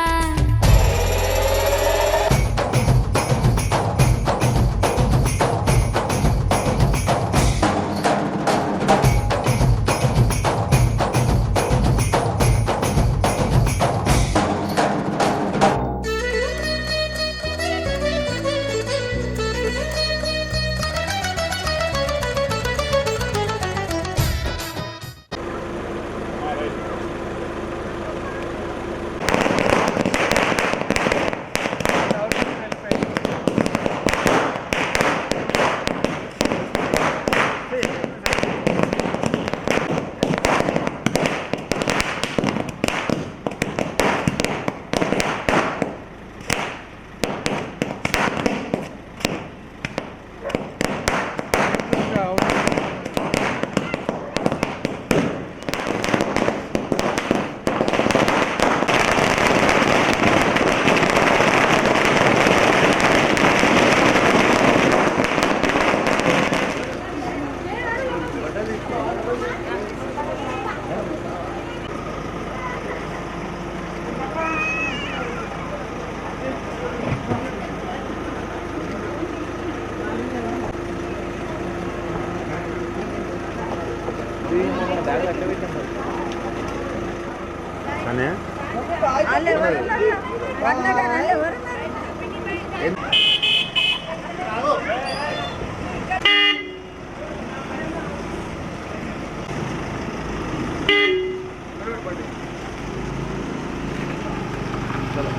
ನಾನೇ चलो